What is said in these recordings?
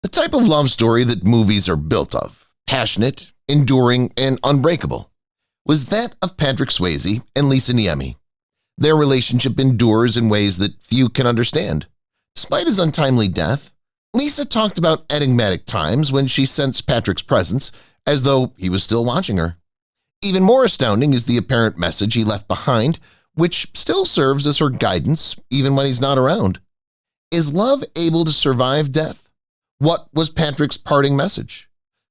The type of love story that movies are built of, passionate, enduring, and unbreakable, was that of Patrick Swayze and Lisa Niemi. Their relationship endures in ways that few can understand. Despite his untimely death, Lisa talked about enigmatic times when she sensed Patrick's presence as though he was still watching her. Even more astounding is the apparent message he left behind, which still serves as her guidance even when he's not around. Is love able to survive death? What was Patrick's parting message?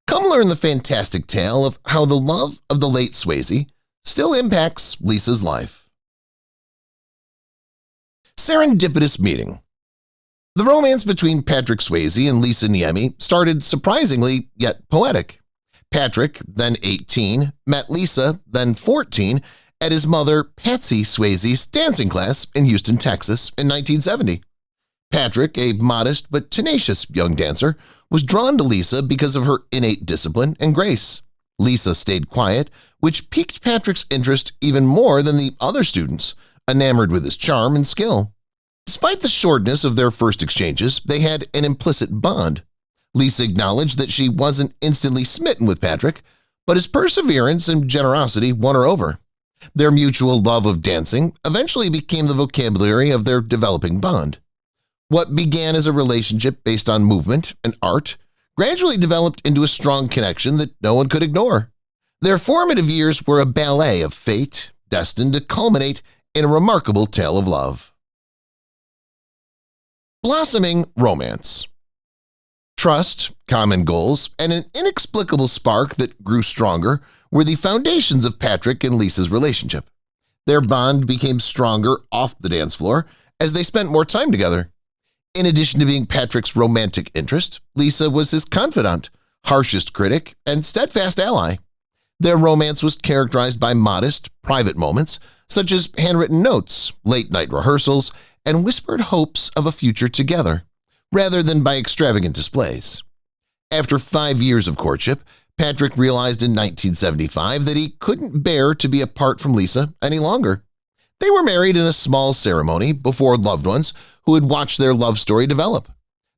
Come learn the fantastic tale of how the love of the late Swayze still impacts Lisa's life. Serendipitous meeting. The romance between Patrick Swayze and Lisa Niemi started surprisingly yet poetic. Patrick, then 18, met Lisa, then 14, at his mother Patsy Swayze's dancing class in Houston, Texas in 1970. Patrick, a modest but tenacious young dancer, was drawn to Lisa because of her innate discipline and grace. Lisa stayed quiet, which piqued Patrick's interest even more than the other students, enamored with his charm and skill. Despite the shortness of their first exchanges, they had an implicit bond. Lisa acknowledged that she wasn't instantly smitten with Patrick, but his perseverance and generosity won her over. Their mutual love of dancing eventually became the vocabulary of their developing bond. What began as a relationship based on movement and art gradually developed into a strong connection that no one could ignore. Their formative years were a ballet of fate, destined to culminate in a remarkable tale of love. Blossoming romance. Trust, common goals, and an inexplicable spark that grew stronger were the foundations of Patrick and Lisa's relationship. Their bond became stronger off the dance floor as they spent more time together. In addition to being Patrick's romantic interest, Lisa was his confidant, harshest critic, and steadfast ally. Their romance was characterized by modest, private moments, such as handwritten notes, late-night rehearsals, and whispered hopes of a future together, rather than by extravagant displays. After 5 years of courtship, Patrick realized in 1975 that he couldn't bear to be apart from Lisa any longer. They were married in a small ceremony before loved ones who had watched their love story develop.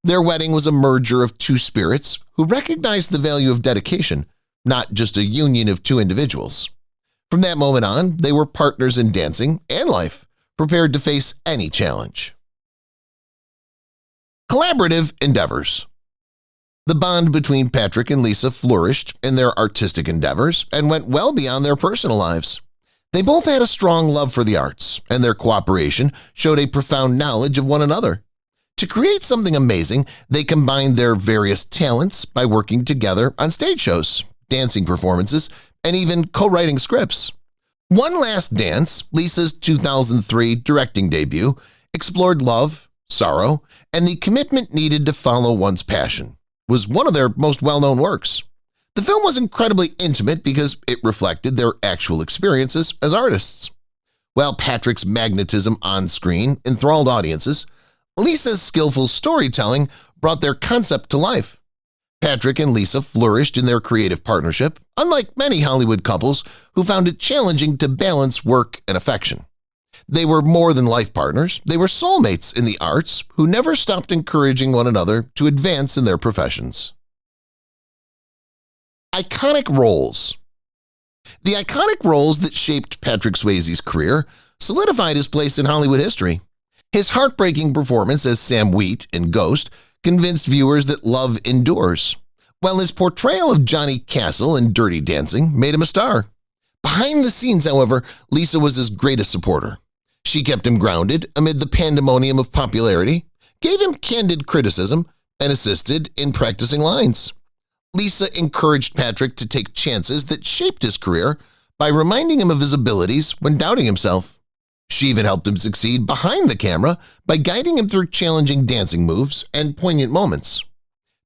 Their wedding was a merger of two spirits who recognized the value of dedication, not just a union of two individuals. From that moment on, they were partners in dancing and life, prepared to face any challenge. Collaborative endeavors. The bond between Patrick and Lisa flourished in their artistic endeavors and went well beyond their personal lives. They both had a strong love for the arts, and their cooperation showed a profound knowledge of one another. To create something amazing, they combined their various talents by working together on stage shows, dancing performances, and even co-writing scripts. One Last Dance, Lisa's 2003 directing debut, explored love, sorrow, and the commitment needed to follow one's passion. Was one of their most well-known works. The film was incredibly intimate because it reflected their actual experiences as artists. While Patrick's magnetism on screen enthralled audiences, Lisa's skillful storytelling brought their concept to life. Patrick and Lisa flourished in their creative partnership, unlike many Hollywood couples who found it challenging to balance work and affection. They were more than life partners, they were soulmates in the arts who never stopped encouraging one another to advance in their professions. Iconic roles. The iconic roles that shaped Patrick Swayze's career solidified his place in Hollywood history. His heartbreaking performance as Sam Wheat in Ghost convinced viewers that love endures, while his portrayal of Johnny Castle in Dirty Dancing made him a star. Behind the scenes, however, Lisa was his greatest supporter. She kept him grounded amid the pandemonium of popularity, gave him candid criticism, and assisted in practicing lines. Lisa encouraged Patrick to take chances that shaped his career by reminding him of his abilities when doubting himself. She even helped him succeed behind the camera by guiding him through challenging dancing moves and poignant moments.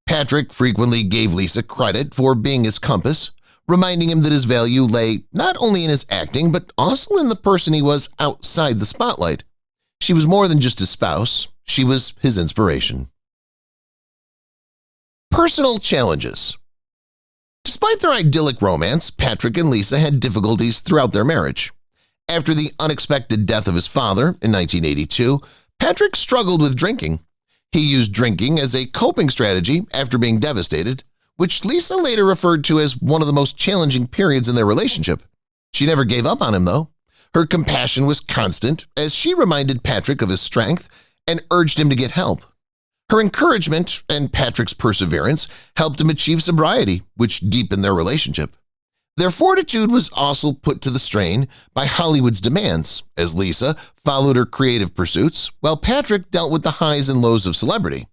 Patrick frequently gave Lisa credit for being his compass, reminding him that his value lay not only in his acting but also in the person he was outside the spotlight. She was more than just his spouse, she was his inspiration. Personal challenges. Despite their idyllic romance, Patrick and Lisa had difficulties throughout their marriage. After the unexpected death of his father in 1982, Patrick struggled with drinking. He used drinking as a coping strategy after being devastated, which Lisa later referred to as one of the most challenging periods in their relationship. She never gave up on him, though. Her compassion was constant as she reminded Patrick of his strength and urged him to get help. Her encouragement and Patrick's perseverance helped him achieve sobriety, which deepened their relationship. Their fortitude was also put to the strain by Hollywood's demands, as Lisa followed her creative pursuits while Patrick dealt with the highs and lows of celebrity.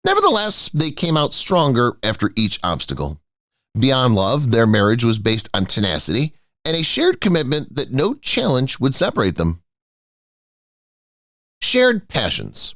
Nevertheless, they came out stronger after each obstacle. Beyond love, their marriage was based on tenacity and a shared commitment that no challenge would separate them. Shared passions.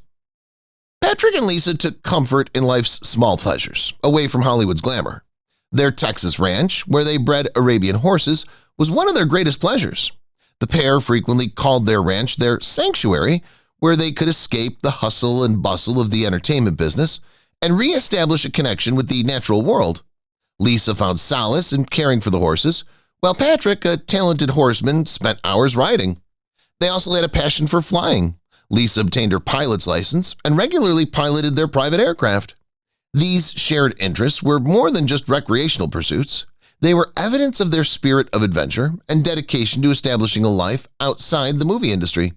Patrick and Lisa took comfort in life's small pleasures, away from Hollywood's glamour. Their Texas ranch, where they bred Arabian horses, was one of their greatest pleasures. The pair frequently called their ranch their sanctuary, where they could escape the hustle and bustle of the entertainment business and re-establish a connection with the natural world. Lisa found solace in caring for the horses, while Patrick, a talented horseman, spent hours riding. They also had a passion for flying. Lisa obtained her pilot's license and regularly piloted their private aircraft. These shared interests were more than just recreational pursuits. They were evidence of their spirit of adventure and dedication to establishing a life outside the movie industry.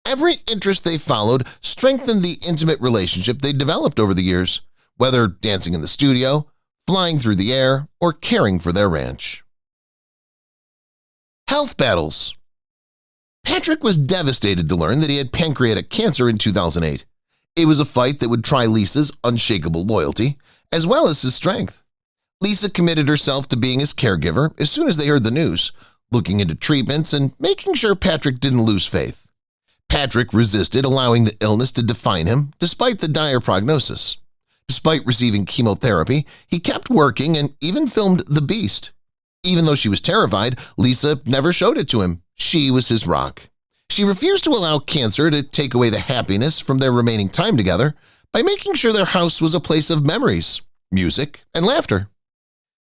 Every interest they followed strengthened the intimate relationship they developed over the years, whether dancing in the studio, flying through the air, or caring for their ranch. Health battles. Patrick was devastated to learn that he had pancreatic cancer in 2008. It was a fight that would try Lisa's unshakable loyalty, as well as his strength. Lisa committed herself to being his caregiver as soon as they heard the news, looking into treatments and making sure Patrick didn't lose faith. Patrick resisted allowing the illness to define him despite the dire prognosis. Despite receiving chemotherapy, he kept working and even filmed The Beast. Even though she was terrified, Lisa never showed it to him. She was his rock. She refused to allow cancer to take away the happiness from their remaining time together by making sure their house was a place of memories, music, and laughter.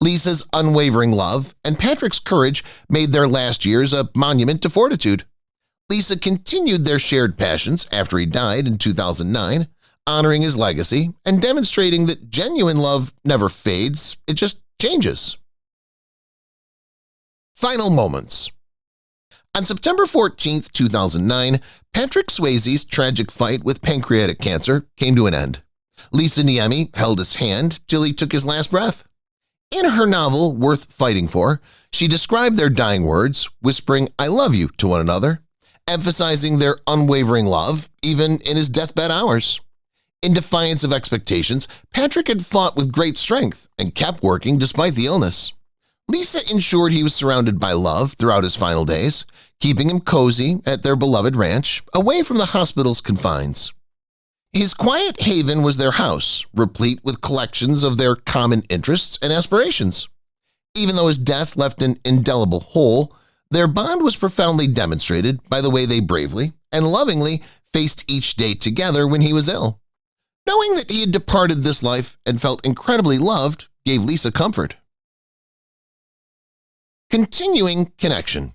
Lisa's unwavering love and Patrick's courage made their last years a monument to fortitude. Lisa continued their shared passions after he died in 2009, honoring his legacy and demonstrating that genuine love never fades, it just changes. Final moments. On September 14, 2009, Patrick Swayze's tragic fight with pancreatic cancer came to an end. Lisa Niemi held his hand till he took his last breath. In her novel, Worth Fighting For, she described their dying words, whispering, "I love you" to one another, emphasizing their unwavering love even in his deathbed hours. In defiance of expectations, Patrick had fought with great strength and kept working despite the illness. Lisa ensured he was surrounded by love throughout his final days, keeping him cozy at their beloved ranch, away from the hospital's confines. His quiet haven was their house, replete with collections of their common interests and aspirations. Even though his death left an indelible hole, their bond was profoundly demonstrated by the way they bravely and lovingly faced each day together when he was ill. Knowing that he had departed this life and felt incredibly loved gave Lisa comfort. Continuing connection.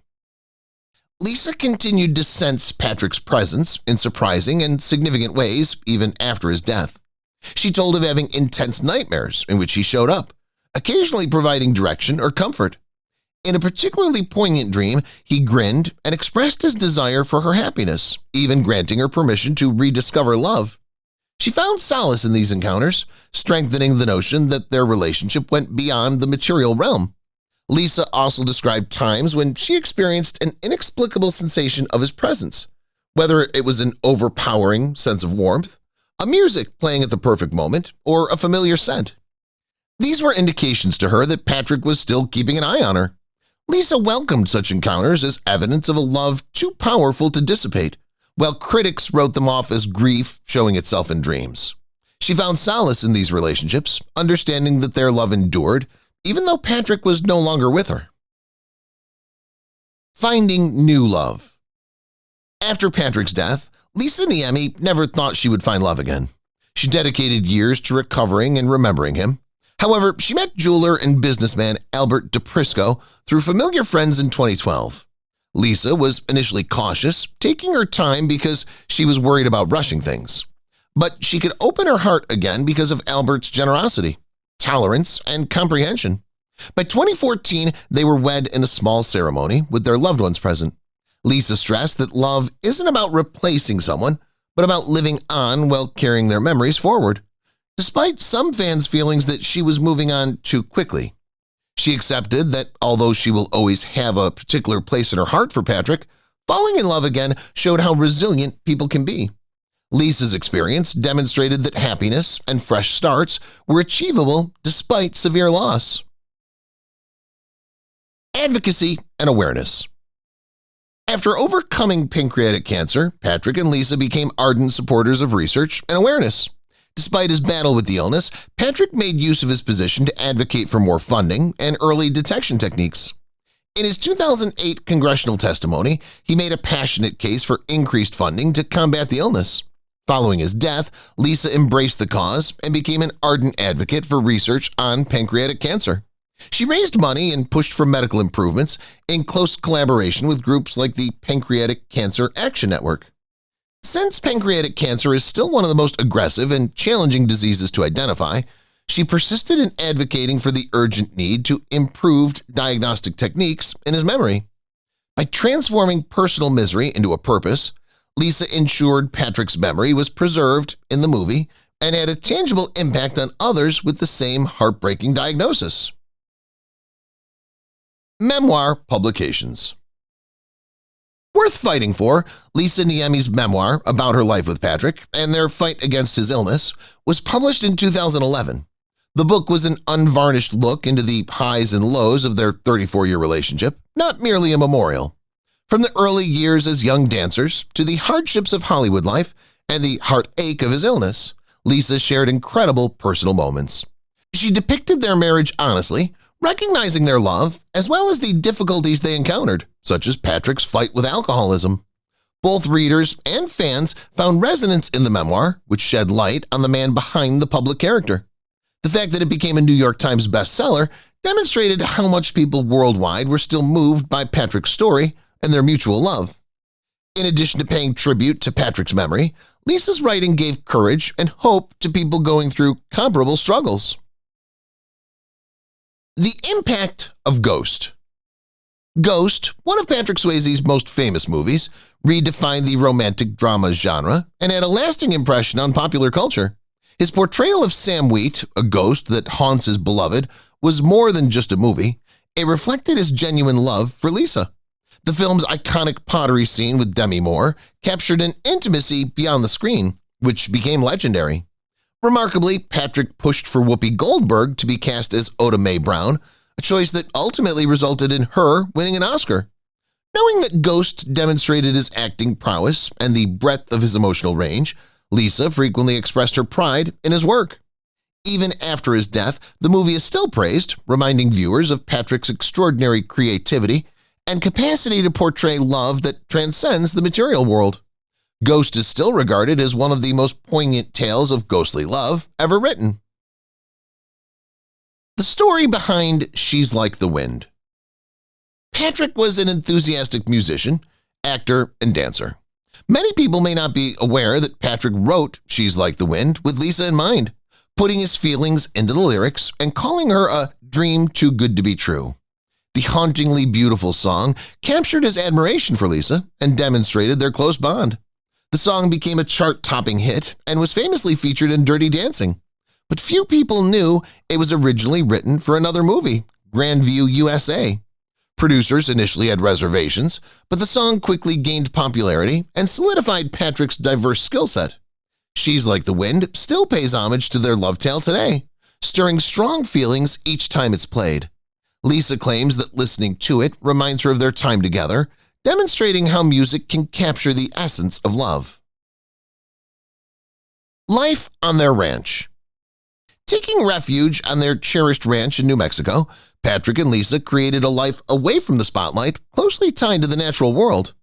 Lisa continued to sense Patrick's presence in surprising and significant ways even after his death. She told of having intense nightmares in which he showed up, occasionally providing direction or comfort. In a particularly poignant dream, he grinned and expressed his desire for her happiness, even granting her permission to rediscover love. She found solace in these encounters, strengthening the notion that their relationship went beyond the material realm. Lisa also described times when she experienced an inexplicable sensation of his presence, whether it was an overpowering sense of warmth, a music playing at the perfect moment, or a familiar scent. These were indications to her that Patrick was still keeping an eye on her. Lisa welcomed such encounters as evidence of a love too powerful to dissipate, while critics wrote them off as grief showing itself in dreams. She found solace in these relationships, understanding that their love endured even though Patrick was no longer with her. Finding new love. After Patrick's death, Lisa Niemi never thought she would find love again. She dedicated years to recovering and remembering him. However, she met jeweler and businessman Albert DePrisco through familiar friends in 2012. Lisa was initially cautious, taking her time because she was worried about rushing things. But she could open her heart again because of Albert's generosity, tolerance, and comprehension. By 2014, they were wed in a small ceremony with their loved ones present. Lisa stressed that love isn't about replacing someone, but about living on while carrying their memories forward, despite some fans' feelings that she was moving on too quickly. She accepted that although she will always have a particular place in her heart for Patrick, falling in love again showed how resilient people can be. Lisa's experience demonstrated that happiness and fresh starts were achievable despite severe loss. Advocacy and awareness. After overcoming pancreatic cancer, Patrick and Lisa became ardent supporters of research and awareness. Despite his battle with the illness, Patrick made use of his position to advocate for more funding and early detection techniques. In his 2008 congressional testimony, he made a passionate case for increased funding to combat the illness. Following his death, Lisa embraced the cause and became an ardent advocate for research on pancreatic cancer. She raised money and pushed for medical improvements in close collaboration with groups like the Pancreatic Cancer Action Network. Since pancreatic cancer is still one of the most aggressive and challenging diseases to identify, she persisted in advocating for the urgent need to improved diagnostic techniques in his memory. By transforming personal misery into a purpose, Lisa ensured Patrick's memory was preserved in the movie and had a tangible impact on others with the same heartbreaking diagnosis. Memoir publications. Worth fighting for, Lisa Niemi's memoir about her life with Patrick and their fight against his illness was published in 2011. The book was an unvarnished look into the highs and lows of their 34-year relationship, not merely a memorial. From the early years as young dancers to the hardships of Hollywood life and the heartache of his illness, Lisa shared incredible personal moments. She depicted their marriage honestly, recognizing their love as well as the difficulties they encountered, such as Patrick's fight with alcoholism. Both readers and fans found resonance in the memoir, which shed light on the man behind the public character. The fact that it became a New York Times bestseller demonstrated how much people worldwide were still moved by Patrick's story and their mutual love. In addition to paying tribute to Patrick's memory, Lisa's writing gave courage and hope to people going through comparable struggles. The impact of Ghost. Ghost, one of Patrick Swayze's most famous movies, redefined the romantic drama genre and had a lasting impression on popular culture. His portrayal of Sam Wheat, a ghost that haunts his beloved, was more than just a movie. It reflected his genuine love for Lisa. The film's iconic pottery scene with Demi Moore captured an intimacy beyond the screen, which became legendary. Remarkably, Patrick pushed for Whoopi Goldberg to be cast as Oda Mae Brown, a choice that ultimately resulted in her winning an Oscar. Knowing that Ghost demonstrated his acting prowess and the breadth of his emotional range, Lisa frequently expressed her pride in his work. Even after his death, the movie is still praised, reminding viewers of Patrick's extraordinary creativity and capacity to portray love that transcends the material world. Ghost is still regarded as one of the most poignant tales of ghostly love ever written. The story behind She's Like the Wind. Patrick was an enthusiastic musician, actor, and dancer. Many people may not be aware that Patrick wrote She's Like the Wind with Lisa in mind, putting his feelings into the lyrics and calling her a dream too good to be true. The hauntingly beautiful song captured his admiration for Lisa and demonstrated their close bond. The song became a chart-topping hit and was famously featured in Dirty Dancing. But few people knew it was originally written for another movie, Grandview, USA. Producers initially had reservations, but the song quickly gained popularity and solidified Patrick's diverse skill set. She's Like the Wind still pays homage to their love tale today, stirring strong feelings each time it's played. Lisa claims that listening to it reminds her of their time together, demonstrating how music can capture the essence of love. Life on their ranch. Taking refuge on their cherished ranch in New Mexico, Patrick and Lisa created a life away from the spotlight, closely tied to the natural world.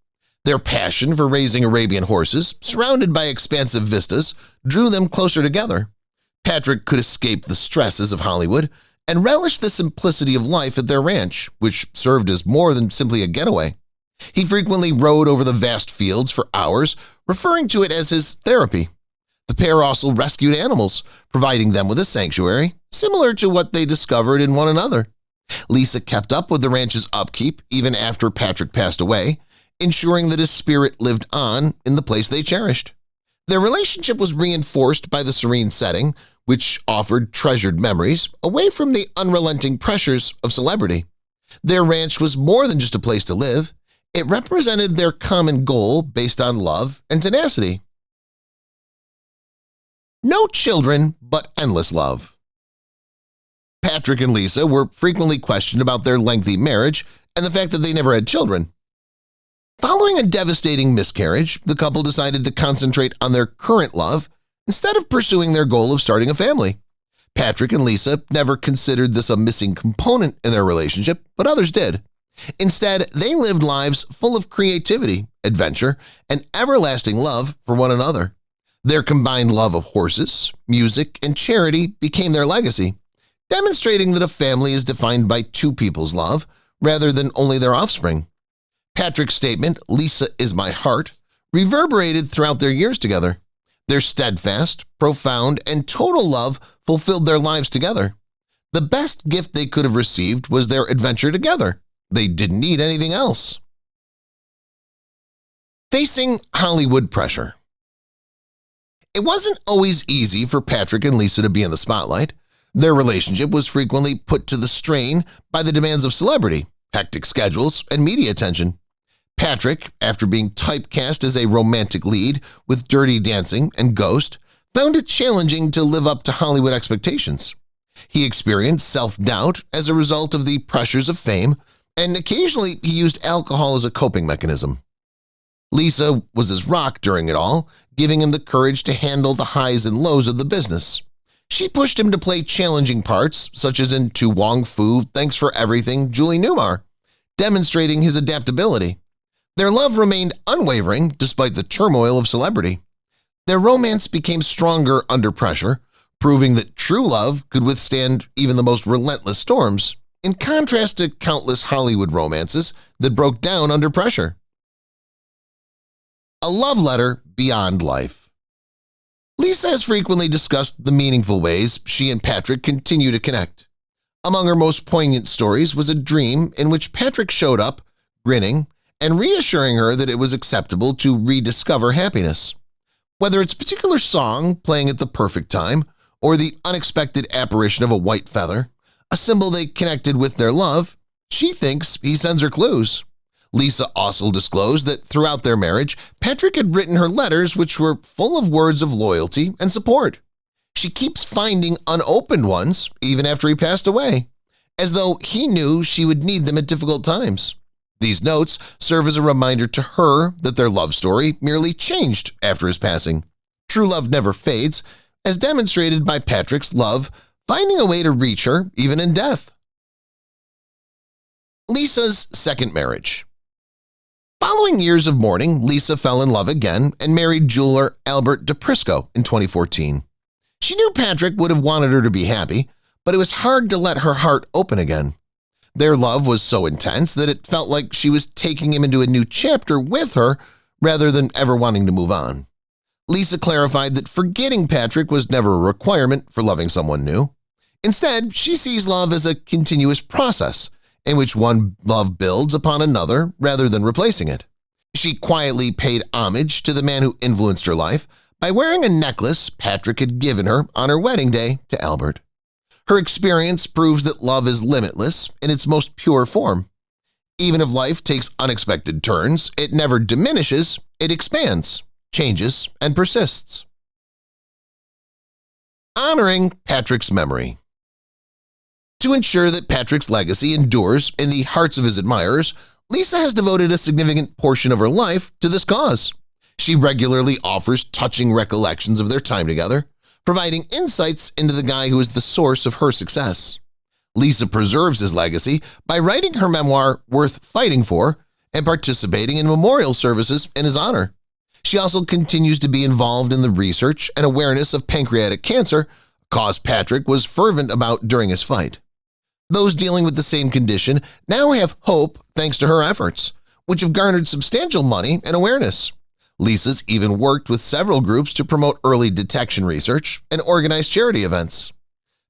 Their passion for raising Arabian horses, surrounded by expansive vistas, drew them closer together. Patrick could escape the stresses of Hollywood and relish the simplicity of life at their ranch, which served as more than simply a getaway. He frequently rode over the vast fields for hours, referring to it as his therapy. The pair also rescued animals, providing them with a sanctuary, similar to what they discovered in one another. Lisa kept up with the ranch's upkeep even after Patrick passed away, ensuring that his spirit lived on in the place they cherished. Their relationship was reinforced by the serene setting, which offered treasured memories away from the unrelenting pressures of celebrity. Their ranch was more than just a place to live. It represented their common goal based on love and tenacity. No children, but endless love. Patrick and Lisa were frequently questioned about their lengthy marriage and the fact that they never had children. Following a devastating miscarriage, the couple decided to concentrate on their current love instead of pursuing their goal of starting a family. Patrick and Lisa never considered this a missing component in their relationship, but others did. Instead, they lived lives full of creativity, adventure, and everlasting love for one another. Their combined love of horses, music, and charity became their legacy, demonstrating that a family is defined by two people's love rather than only their offspring. Patrick's statement, "Lisa is my heart," reverberated throughout their years together. Their steadfast, profound, and total love fulfilled their lives together. The best gift they could have received was their adventure together. They didn't need anything else. Facing Hollywood pressure. It wasn't always easy for Patrick and Lisa to be in the spotlight. Their relationship was frequently put to the strain by the demands of celebrity, hectic schedules, and media attention. Patrick, after being typecast as a romantic lead with Dirty Dancing and Ghost, found it challenging to live up to Hollywood expectations. He experienced self-doubt as a result of the pressures of fame, and occasionally he used alcohol as a coping mechanism. Lisa was his rock during it all, giving him the courage to handle the highs and lows of the business. She pushed him to play challenging parts, such as in To Wong Fu, Thanks for Everything, Julie Newmar, demonstrating his adaptability. Their love remained unwavering despite the turmoil of celebrity. Their romance became stronger under pressure, proving that true love could withstand even the most relentless storms, in contrast to countless Hollywood romances that broke down under pressure. A love letter beyond life. Lisa has frequently discussed the meaningful ways she and Patrick continue to connect. Among her most poignant stories was a dream in which Patrick showed up, grinning, and reassuring her that it was acceptable to rediscover happiness. Whether it's a particular song playing at the perfect time or the unexpected apparition of a white feather, a symbol they connected with their love, she thinks he sends her clues. Lisa also disclosed that throughout their marriage, Patrick had written her letters which were full of words of loyalty and support. She keeps finding unopened ones even after he passed away, as though he knew she would need them at difficult times. These notes serve as a reminder to her that their love story merely changed after his passing. True love never fades, as demonstrated by Patrick's love finding a way to reach her even in death. Lisa's second marriage. Following years of mourning, Lisa fell in love again and married jeweler Albert DePrisco in 2014. She knew Patrick would have wanted her to be happy, but it was hard to let her heart open again. Their love was so intense that it felt like she was taking him into a new chapter with her rather than ever wanting to move on. Lisa clarified that forgetting Patrick was never a requirement for loving someone new. Instead, she sees love as a continuous process in which one love builds upon another rather than replacing it. She quietly paid homage to the man who influenced her life by wearing a necklace Patrick had given her on her wedding day to Albert. Her experience proves that love is limitless in its most pure form. Even if life takes unexpected turns, it never diminishes, it expands, changes, and persists. Honoring Patrick's memory. To ensure that Patrick's legacy endures in the hearts of his admirers, Lisa has devoted a significant portion of her life to this cause. She regularly offers touching recollections of their time together, providing insights into the guy who is the source of her success. Lisa preserves his legacy by writing her memoir Worth Fighting For and participating in memorial services in his honor. She also continues to be involved in the research and awareness of pancreatic cancer, a cause Patrick was fervent about during his fight. Those dealing with the same condition now have hope thanks to her efforts, which have garnered substantial money and awareness. Lisa's even worked with several groups to promote early detection research and organize charity events.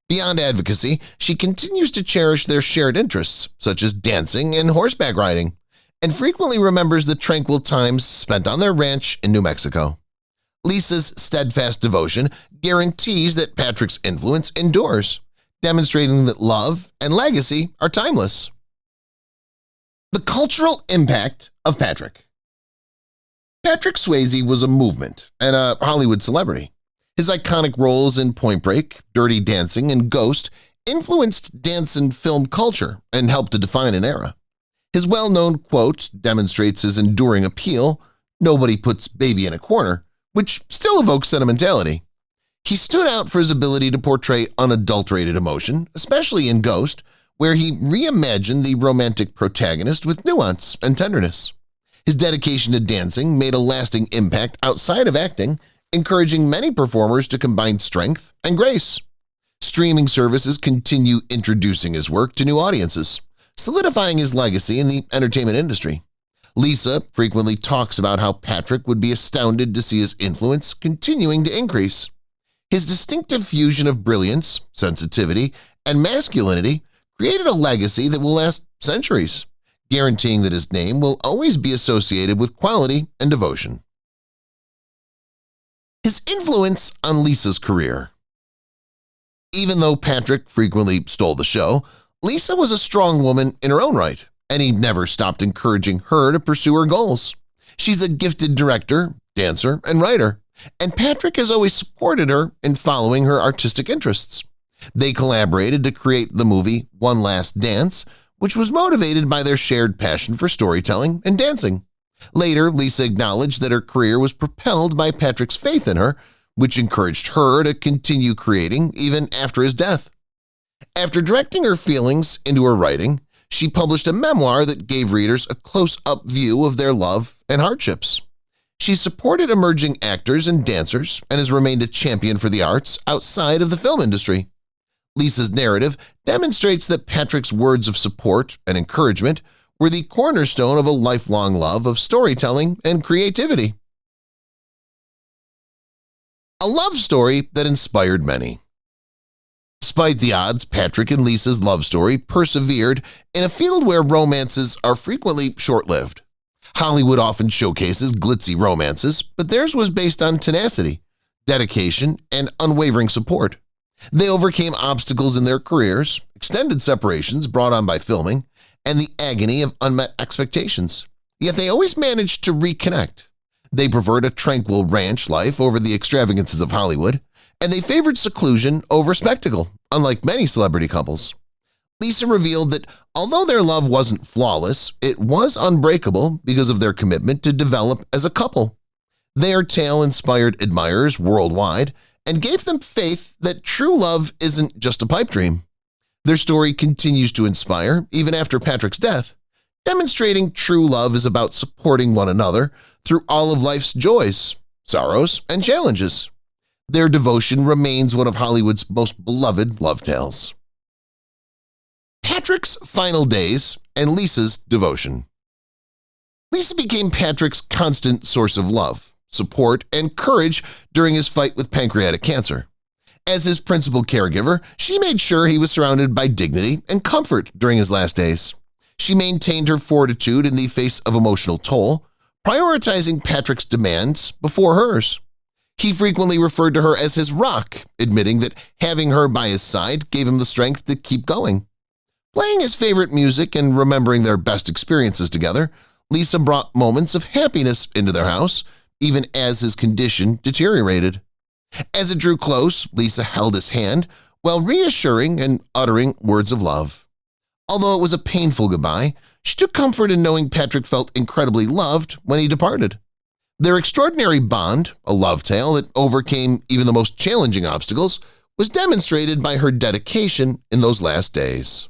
Beyond advocacy, she continues to cherish their shared interests, such as dancing and horseback riding, and frequently remembers the tranquil times spent on their ranch in New Mexico. Lisa's steadfast devotion guarantees that Patrick's influence endures, demonstrating that love and legacy are timeless. The cultural impact of Patrick. Patrick Swayze was a movement and a Hollywood celebrity. His iconic roles in Point Break, Dirty Dancing, and Ghost influenced dance and film culture and helped to define an era. His well-known quote demonstrates his enduring appeal, "Nobody puts baby in a corner," which still evokes sentimentality. He stood out for his ability to portray unadulterated emotion, especially in Ghost, where he reimagined the romantic protagonist with nuance and tenderness. His dedication to dancing made a lasting impact outside of acting, encouraging many performers to combine strength and grace. Streaming services continue introducing his work to new audiences, solidifying his legacy in the entertainment industry. Lisa frequently talks about how Patrick would be astounded to see his influence continuing to increase. His distinctive fusion of brilliance, sensitivity, and masculinity created a legacy that will last centuries, guaranteeing that his name will always be associated with quality and devotion. His influence on Lisa's career. Even though Patrick frequently stole the show, Lisa was a strong woman in her own right, and he never stopped encouraging her to pursue her goals. She's a gifted director, dancer, and writer, and Patrick has always supported her in following her artistic interests. They collaborated to create the movie One Last Dance, which was motivated by their shared passion for storytelling and dancing. Later, Lisa acknowledged that her career was propelled by Patrick's faith in her, which encouraged her to continue creating even after his death. After directing her feelings into her writing, she published a memoir that gave readers a close-up view of their love and hardships. She supported emerging actors and dancers and has remained a champion for the arts outside of the film industry. Lisa's narrative demonstrates that Patrick's words of support and encouragement were the cornerstone of a lifelong love of storytelling and creativity. A love story that inspired many. Despite the odds, Patrick and Lisa's love story persevered in a field where romances are frequently short-lived. Hollywood often showcases glitzy romances, but theirs was based on tenacity, dedication, and unwavering support. They overcame obstacles in their careers, extended separations brought on by filming, and the agony of unmet expectations. Yet they always managed to reconnect. They preferred a tranquil ranch life over the extravagances of Hollywood, and they favored seclusion over spectacle, unlike many celebrity couples. Lisa revealed that although their love wasn't flawless, it was unbreakable because of their commitment to develop as a couple. Their tale inspired admirers worldwide and gave them faith that true love isn't just a pipe dream. Their story continues to inspire even after Patrick's death, demonstrating true love is about supporting one another through all of life's joys, sorrows, and challenges. Their devotion remains one of Hollywood's most beloved love tales. Patrick's final days and Lisa's devotion. Lisa became Patrick's constant source of love, support, and courage during his fight with pancreatic cancer. As his principal caregiver, she made sure he was surrounded by dignity and comfort during his last days. She maintained her fortitude in the face of emotional toll, prioritizing Patrick's demands before hers. He frequently referred to her as his rock, admitting that having her by his side gave him the strength to keep going. Playing his favorite music and remembering their best experiences together, Lisa brought moments of happiness into their house, even as his condition deteriorated. As it drew close, Lisa held his hand while reassuring and uttering words of love. Although it was a painful goodbye, she took comfort in knowing Patrick felt incredibly loved when he departed. Their extraordinary bond, a love tale that overcame even the most challenging obstacles, was demonstrated by her dedication in those last days.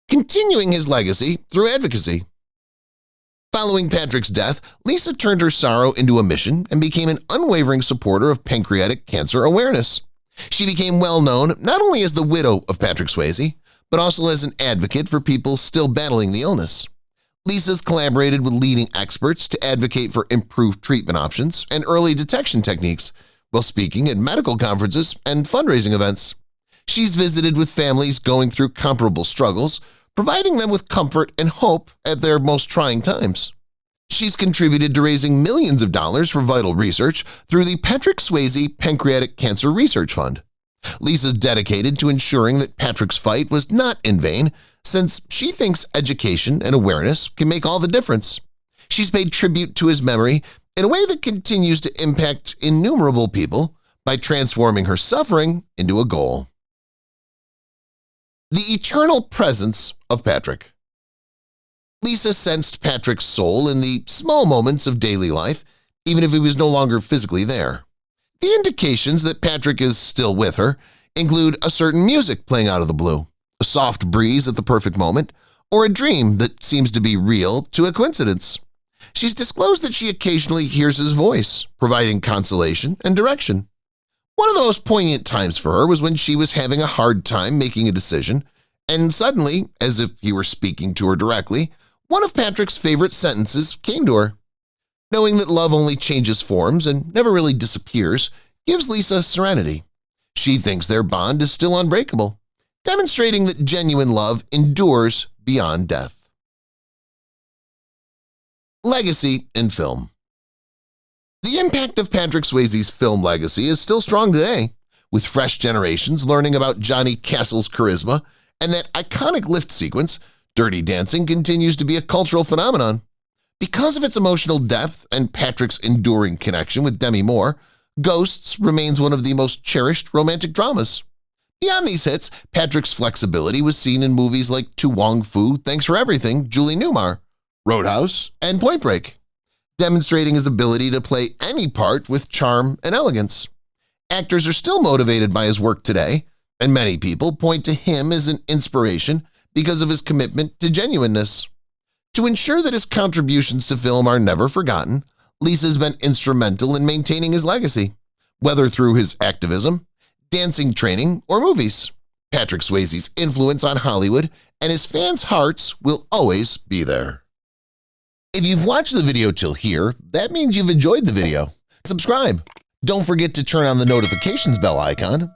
Continuing his legacy through advocacy. Following Patrick's death, Lisa turned her sorrow into a mission and became an unwavering supporter of pancreatic cancer awareness. She became well known not only as the widow of Patrick Swayze, but also as an advocate for people still battling the illness. Lisa's collaborated with leading experts to advocate for improved treatment options and early detection techniques while speaking at medical conferences and fundraising events. She's visited with families going through comparable struggles, providing them with comfort and hope at their most trying times. She's contributed to raising millions of dollars for vital research through the Patrick Swayze Pancreatic Cancer Research Fund. Lisa's dedicated to ensuring that Patrick's fight was not in vain, since she thinks education and awareness can make all the difference. She's paid tribute to his memory in a way that continues to impact innumerable people by transforming her suffering into a goal. The eternal presence of Patrick. Lisa sensed Patrick's soul in the small moments of daily life, even if he was no longer physically there. The indications that Patrick is still with her include a certain music playing out of the blue, a soft breeze at the perfect moment, or a dream that seems to be real to a coincidence. She's disclosed that she occasionally hears his voice, providing consolation and direction. One of the most poignant times for her was when she was having a hard time making a decision, and suddenly, as if he were speaking to her directly, one of Patrick's favorite sentences came to her. Knowing that love only changes forms and never really disappears gives Lisa serenity. She thinks their bond is still unbreakable, demonstrating that genuine love endures beyond death. Legacy in film. The impact of Patrick Swayze's film legacy is still strong today, with fresh generations learning about Johnny Castle's charisma, and that iconic lift sequence, Dirty Dancing, continues to be a cultural phenomenon. Because of its emotional depth and Patrick's enduring connection with Demi Moore, Ghosts remains one of the most cherished romantic dramas. Beyond these hits, Patrick's flexibility was seen in movies like To Wong Fu, Thanks for Everything, Julie Newmar, Roadhouse, and Point Break, demonstrating his ability to play any part with charm and elegance. Actors are still motivated by his work today, and many people point to him as an inspiration because of his commitment to genuineness. To ensure that his contributions to film are never forgotten, Lisa's been instrumental in maintaining his legacy, whether through his activism, dancing training, or movies. Patrick Swayze's influence on Hollywood and his fans' hearts will always be there. If you've watched the video till here, that means you've enjoyed the video. Subscribe. Don't forget to turn on the notifications bell icon